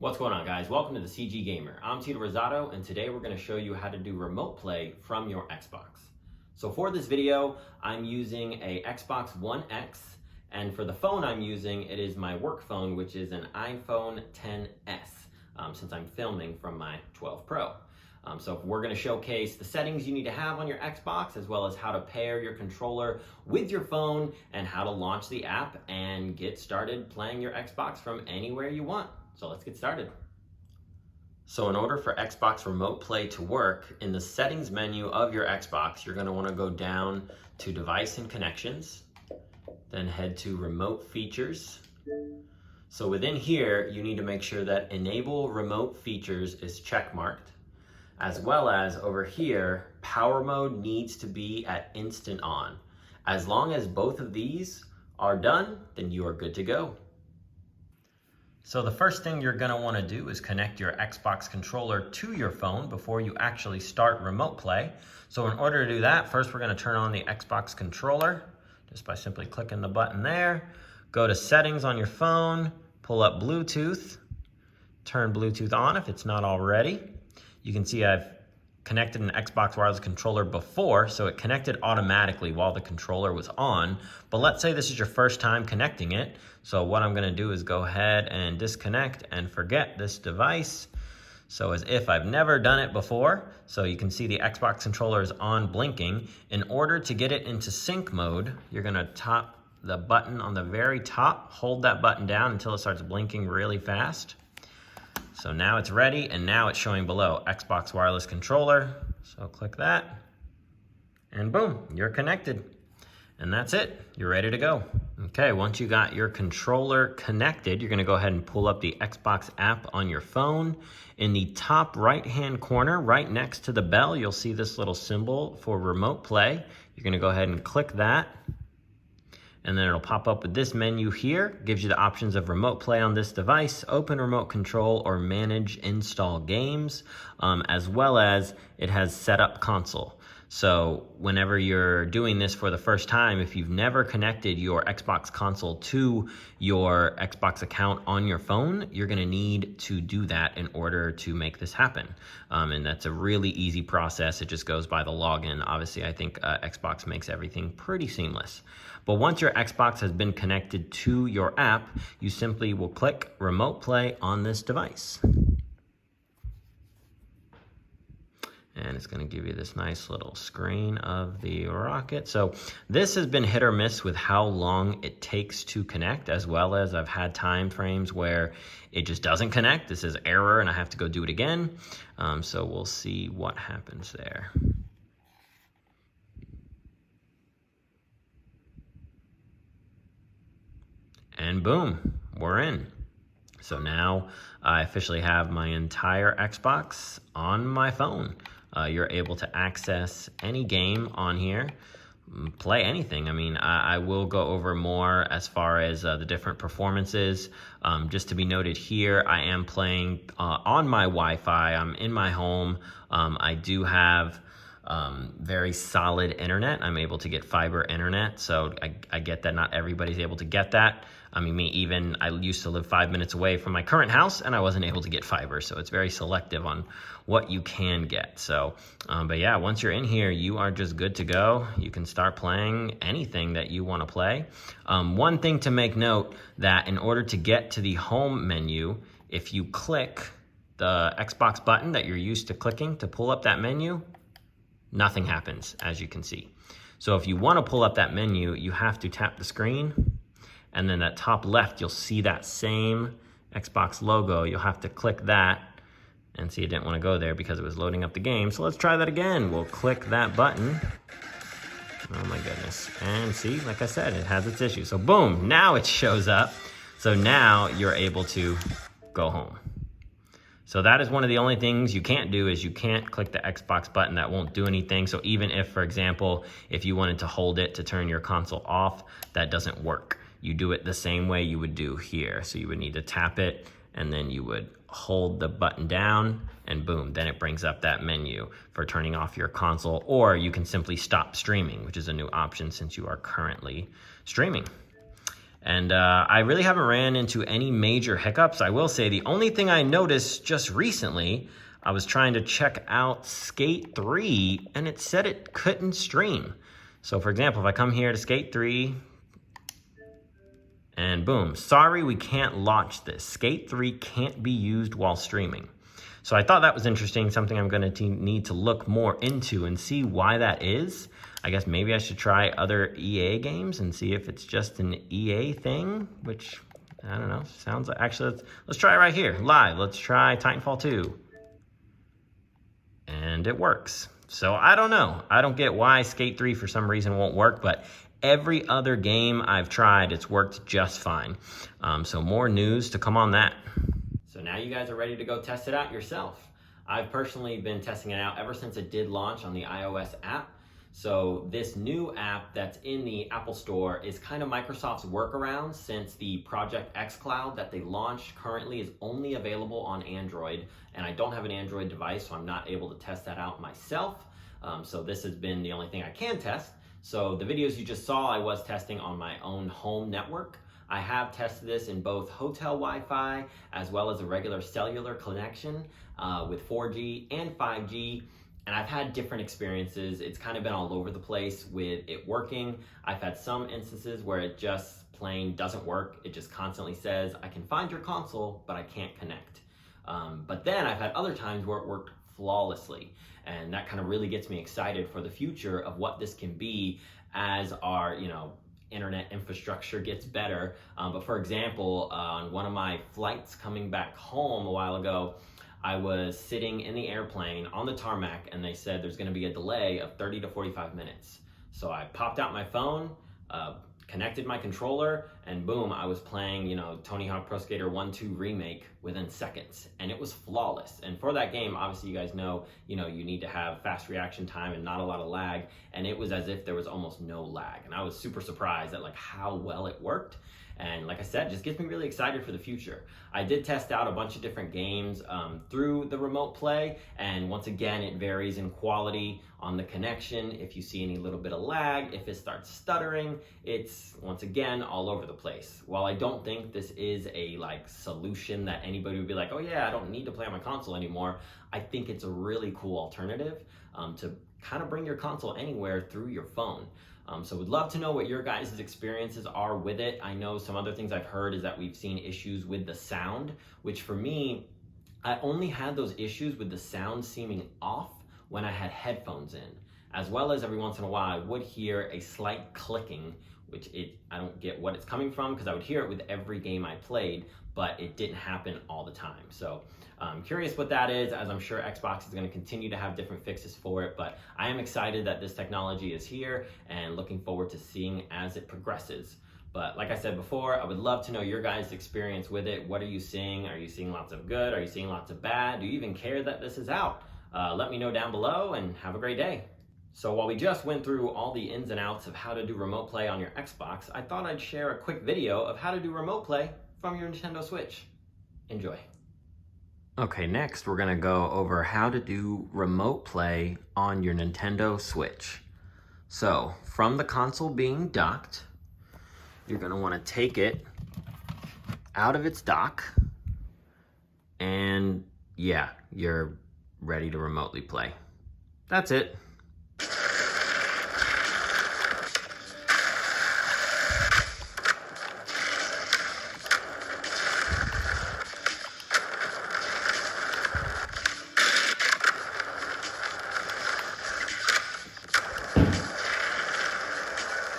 What's going on, guys? Welcome to the CG Gamer. I'm Tito Rosado, and today we're going to show you how to do remote play from your Xbox. So for this video, I'm using a Xbox One X, and for the phone I'm using, it is my work phone, which is an iPhone XS, since I'm filming from my 12 Pro. So we're going to showcase the settings you need to have on your Xbox, as well as how to pair your controller with your phone, and how to launch the app and get started playing your Xbox from anywhere you want. So let's get started. So in order for Xbox Remote Play to work, in the settings menu of your Xbox, you're going to want to go down to Device and Connections, then head to Remote Features. So within here, you need to make sure that Enable Remote Features is checkmarked, as well as over here, Power Mode needs to be at Instant On. As long as both of these are done, then you are good to go. So the first thing you're going to want to do is connect your Xbox controller to your phone before you actually start remote play. So in order to do that, first we're going to turn on the Xbox controller just by simply clicking the button there. Go to settings on your phone, pull up Bluetooth, turn Bluetooth on if it's not already. You can see I've connected an Xbox wireless controller before, so it connected automatically while the controller was on. But let's say this is your first time connecting it. So what I'm gonna do is go ahead and disconnect and forget this device. So as if I've never done it before. So you can see the Xbox controller is on blinking. In order to get it into sync mode, you're gonna tap the button on the very top, hold that button down until it starts blinking really fast. So now it's ready, and now it's showing below Xbox wireless controller. So click that, and boom, you're connected. And that's it, you're ready to go. Okay, once you got your controller connected, you're gonna go ahead and pull up the Xbox app on your phone. In the top right-hand corner, right next to the bell, you'll see this little symbol for remote play. You're gonna go ahead and click that. And then it'll pop up with this menu here. Gives you the options of remote play on this device, open remote control, or manage install games, as well as it has setup console. So whenever you're doing this for the first time, if you've never connected your Xbox console to your Xbox account on your phone, you're gonna need to do that in order to make this happen. And that's a really easy process. It just goes by the login. Obviously, I think Xbox makes everything pretty seamless. But once your Xbox has been connected to your app, you simply will click Remote Play on this device. And it's going to give you this nice little screen of the rocket. So this has been hit or miss with how long it takes to connect, as well as I've had time frames where it just doesn't connect. This is error and I have to go do it again. So we'll see what happens there. And boom, we're in. So now I officially have my entire Xbox on my phone. You're able to access any game on here, play anything. I mean, I will go over more as far as the different performances. Just to be noted here, I am playing on my Wi-Fi. I'm in my home. I do have very solid internet. I'm able to get fiber internet, so I get that not everybody's able to get that. I mean, I used to live 5 minutes away from my current house and I wasn't able to get fiber, so it's very selective on what you can get. So, but yeah, once you're in here, you are just good to go. You can start playing anything that you want to play. One thing to make note, that in order to get to the home menu, if you click the Xbox button that you're used to clicking to pull up that menu, nothing happens, as you can see. So if you want to pull up that menu, you have to tap the screen, and then at top left, you'll see that same Xbox logo. You'll have to click that, and see, it didn't want to go there because it was loading up the game. So let's try that again. We'll click that button. Oh my goodness. And see, like I said, it has its issue. So boom, now it shows up. So now you're able to go home. So that is one of the only things you can't do, is you can't click the Xbox button. That won't do anything. So even if, for example, if you wanted to hold it to turn your console off, that doesn't work. You do it the same way you would do here. So you would need to tap it, and then you would hold the button down, and boom, then it brings up that menu for turning off your console. Or you can simply stop streaming, which is a new option since you are currently streaming. And I really haven't ran into any major hiccups. I will say the only thing I noticed just recently, I was trying to check out Skate 3 and it said it couldn't stream. So for example, if I come here to Skate 3 and boom, sorry, we can't launch this. Skate 3 can't be used while streaming. So I thought that was interesting, something I'm gonna need to look more into and see why that is. I guess maybe I should try other EA games and see if it's just an EA thing, which, I don't know, sounds like, actually, let's try it right here, live. Let's try Titanfall 2. And it works. So I don't know. I don't get why Skate 3 for some reason won't work, but every other game I've tried, it's worked just fine. So more news to come on that. So now you guys are ready to go test it out yourself. I've personally been testing it out ever since it did launch on the iOS app. So this new app that's in the Apple Store is kind of Microsoft's workaround, since the Project xCloud that they launched currently is only available on Android, and I don't have an Android device, so I'm not able to test that out myself. So this has been the only thing I can test. So the videos you just saw, I was testing on my own home network. I have tested this in both hotel Wi-Fi as well as a regular cellular connection with 4G and 5G. And I've had different experiences. It's kind of been all over the place with it working. I've had some instances where it just plain doesn't work. It just constantly says, I can find your console, but I can't connect. But then I've had other times where it worked flawlessly. And that kind of really gets me excited for the future of what this can be as our, internet infrastructure gets better. But for example, on one of my flights coming back home a while ago, I was sitting in the airplane on the tarmac and they said there's gonna be a delay of 30 to 45 minutes. So I popped out my phone, connected my controller, and boom, I was playing, Tony Hawk Pro Skater 1-2 Remake within seconds, and it was flawless. And for that game, obviously you guys know, you need to have fast reaction time and not a lot of lag, and it was as if there was almost no lag. And I was super surprised at how well it worked. And like I said, it just gets me really excited for the future. I did test out a bunch of different games through the remote play, and once again, it varies in quality on the connection. If you see any little bit of lag, if it starts stuttering, it's once again all over the place. While I don't think this is a solution that anybody would be like, oh yeah, I don't need to play on my console anymore, I think it's a really cool alternative to kind of bring your console anywhere through your phone. So would love to know what your guys' experiences are with it. I know some other things I've heard is that we've seen issues with the sound, which for me, I only had those issues with the sound seeming off when I had headphones in, as well as every once in a while I would hear a slight clicking, which I don't get what it's coming from, because I would hear it with every game I played, but it didn't happen all the time. So I'm curious what that is, as I'm sure Xbox is going to continue to have different fixes for it, but I am excited that this technology is here and looking forward to seeing as it progresses. But like I said before, I would love to know your guys' experience with it. What are you seeing? Are you seeing lots of good? Are you seeing lots of bad? Do you even care that this is out? Let me know down below, and have a great day. So while we just went through all the ins and outs of how to do remote play on your Xbox, I thought I'd share a quick video of how to do remote play from your Nintendo Switch. Enjoy. Okay, next we're gonna go over how to do remote play on your Nintendo Switch. So from the console being docked, you're gonna wanna take it out of its dock, and yeah, you're ready to remotely play. That's it.